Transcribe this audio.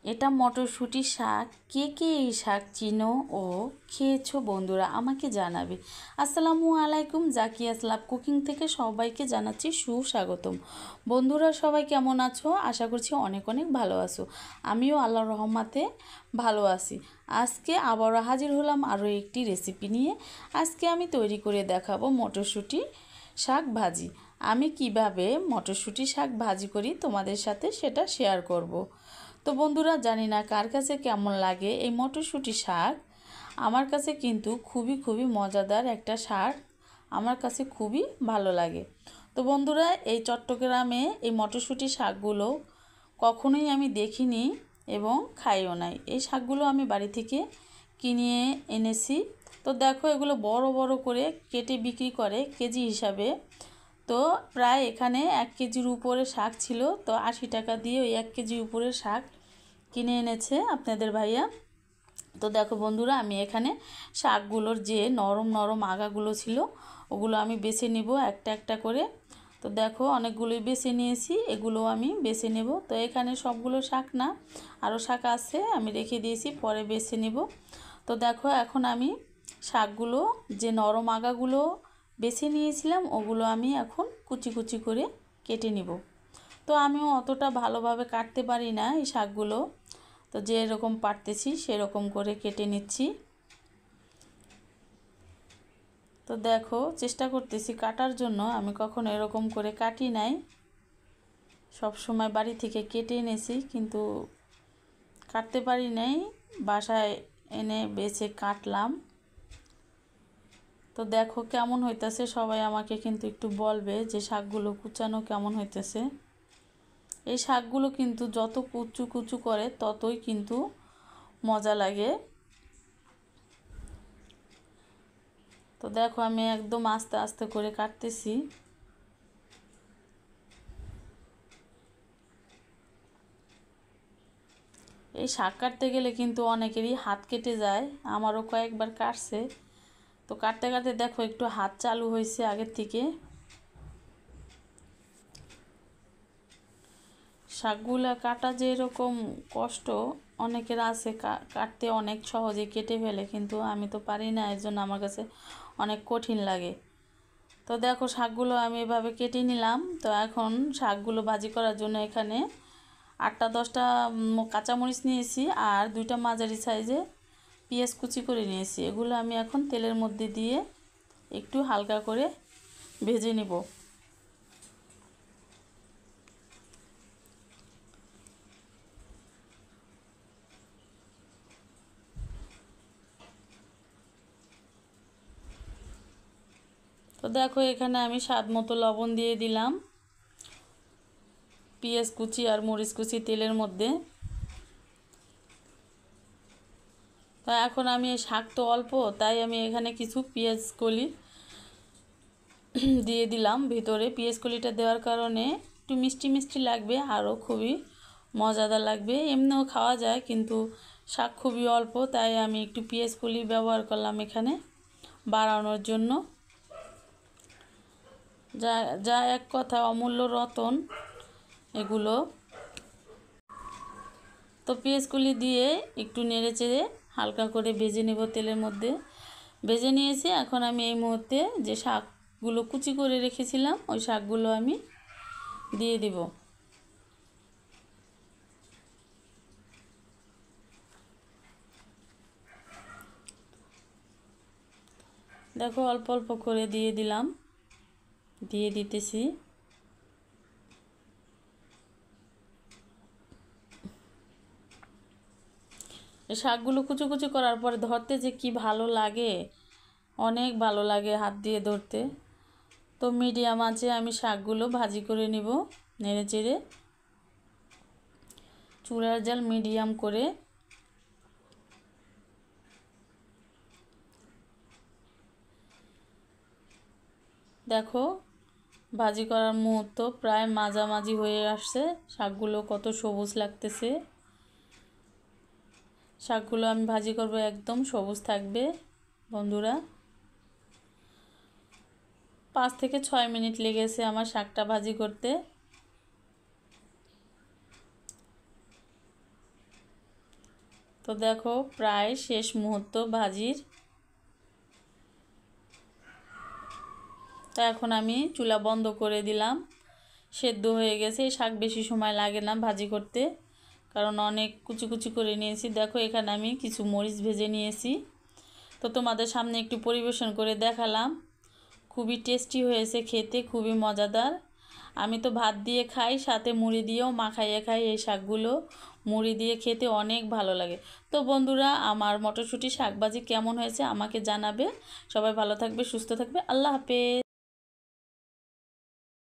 এটা মটরশুঁটি শাক। কে কে এই শাক চিনো ও খেয়েছো বন্ধুরা আমাকে জানাবে। আসসালামু আলাইকুম, জাকিয়াস লাভ কুকিং থেকে সবাইকে জানাচ্ছি সুস্বাগতম। বন্ধুরা সবাই কেমন আছো? আশা করছি অনেক অনেক ভালো আছো। আমিও আল্লাহর রহমতে ভালো আছি। আজকে আবারও হাজির হলাম আরও একটি রেসিপি নিয়ে। আজকে আমি তৈরি করে দেখাবো মটরশুঁটি শাক ভাজি। আমি কিভাবে মটরশুঁটি শাক ভাজি করি তোমাদের সাথে সেটা শেয়ার করব। তো বন্ধুরা, জানি না কার কাছে কেমন লাগে এই মটরশুঁটি শাক। আমার কাছে কিন্তু খুবই মজাদার একটা শাক, আমার কাছে খুবই ভালো লাগে। তো বন্ধুরা, এই চট্টগ্রামে এই মটরশুঁটি শাকগুলো কখনোই আমি দেখিনি এবং খাইও নাই। এই শাকগুলো আমি বাড়ি থেকে কিনে এনেছি। তো দেখো, এগুলো বড় বড় করে কেটে বিক্রি করে কেজি হিসাবে। তো প্রায় এখানে 1 কেজির উপরে শাক ছিল। তো 80 টাকা দিয়ে ওই 1 কেজি উপরে শাক কিনে এনেছে আপনাদের ভাইয়া। তো দেখো বন্ধুরা, আমি এখানে শাকগুলোর যে নরম নরম আগাগুলো ছিল ওগুলো আমি বেছে নেব একটা একটা করে। তো দেখো, অনেকগুলোই বেছে নিয়েছি, এগুলো আমি বেছে নেব। তো এখানে সবগুলো শাক না, আরও শাক আছে, আমি রেখে দিয়েছি, পরে বেছে নেব। তো দেখো, এখন আমি শাকগুলো যে নরম আগাগুলো বেছে নিয়েছিলাম ওগুলো আমি এখন কুচি কুচি করে কেটে নিব। তো আমিও অতটা ভালোভাবে কাটতে পারি না এই শাকগুলো, তো যেরকম পারতেছি সেরকম করে কেটে নিচ্ছি। তো দেখো, চেষ্টা করতেছি কাটার জন্য, আমি কখনো এরকম করে কাটি নাই, সব সময় বাড়ি থেকে কেটে এনেছি, কিন্তু কাটতে পারি নাই, বাসায় এনে বেছে কাটলাম। তো দেখো কেমন হইতেছে, সবাই আমাকে কিন্তু একটু বলবে যে শাকগুলো কুচানো কেমন হইতেছে। এই শাকগুলো কিন্তু যত কুচু কুচু করে ততই কিন্তু মজা লাগে। তো দেখো, আমি একদম আস্তে আস্তে করে কাটতেছি। এই শাক কাটতে গেলে কিন্তু অনেকেরই হাত কেটে যায়, আমারও কয়েকবার কাটছে। তো কাটতে কাটতে দেখো একটু হাত চালু হয়েছে আগের থেকে। শাকগুলা কাটা যে এরকম কষ্ট, অনেকের আছে কাটতে অনেক সহজে কেটে ফেলে, কিন্তু আমি তো পারি না, এর জন্য আমার কাছে অনেক কঠিন লাগে। তো দেখো, শাকগুলো আমি এভাবে কেটে নিলাম। তো এখন শাকগুলো ভাজি করার জন্য এখানে 8-10টা কাঁচামরিচ নিয়েছি আর 2টা মাঝারি সাইজে পেঁয়াজ কুচি করে নিয়েছি। এগুলো আমি এখন তেলের মধ্যে দিয়ে একটু হালকা করে ভেজে নিব। তো দেখো, এখানে আমি স্বাদ মতো লবণ দিয়ে দিলাম পেঁয়াজ কুচি আর মরিচ কুচি তেলের মধ্যে। তো এখন আমি শাক তো অল্প, তাই আমি এখানে কিছু পেঁয়াজ কলি দিয়ে দিলাম ভিতরে। পেঁয়াজ কলিটা দেওয়ার কারণে একটু মিষ্টি মিষ্টি লাগবে, আরও খুবই মজাদার লাগবে। এমনিও খাওয়া যায়, কিন্তু শাক খুবই অল্প, তাই আমি একটু পেঁয়াজ কলি ব্যবহার করলাম এখানে বাড়ানোর জন্য। যা যা এক কথা অমূল্য রতন এগুলো। তো পেঁয়াজ কলি দিয়ে একটু নেড়ে চেড়ে হালকা করে ভেজে নেব তেলের মধ্যে। ভেজে নিয়েছি। এখন আমি এই মুহূর্তে যে শাকগুলো কুচি করে রেখেছিলাম ওই শাকগুলো আমি দিয়ে দিব। দেখো, অল্প অল্প করে দিয়ে দিলাম, দিয়ে দিতেছি। এই শাকগুলো কুচি কুচি করার পরে ধরতে যে কি ভালো লাগে, অনেক ভালো লাগে হাত দিয়ে ধরতে। তো মিডিয়াম আঁচে আমি শাকগুলো ভাজি করে নিব, নেড়ে চেড়ে চুলার জাল মিডিয়াম করে। দেখো, ভাজি করার মুহূর্ত প্রায় মাঝামাঝি হয়ে আসছে, শাকগুলো কত সবুজ লাগতেছে। শাকগুলো আমি ভাজি করব, একদম সবুজ থাকবে বন্ধুরা। 5 থেকে 6 মিনিট লেগেছে আমার শাকটা ভাজি করতে। তো দেখো প্রায় শেষ মুহূর্ত ভাজির। তো এখন আমি চুলা বন্ধ করে দিলাম। সেদ্ধ হয়ে গেছে। এই শাক বেশি সময় লাগে না ভাজি করতে, কারণ অনেক কুচি কুচি করে নিয়েছি। দেখো এখানে আমি কিছু মরিচ ভেজে নিয়েছি। তো তোমাদের সামনে একটু পরিবেশন করে দেখালাম। খুবই টেস্টি হয়েছে খেতে, খুবই মজাদার। আমি তো ভাত দিয়ে খাই, সাথে মুড়ি দিয়েও মাখাইয়ে খাই। এই শাকগুলো মুড়ি দিয়ে খেতে অনেক ভালো লাগে। তো বন্ধুরা, আমার মটরশুঁটি শাক ভাজি কেমন হয়েছে আমাকে জানাবে। সবাই ভালো থাকবে, সুস্থ থাকবে। আল্লাহ হাফেজ।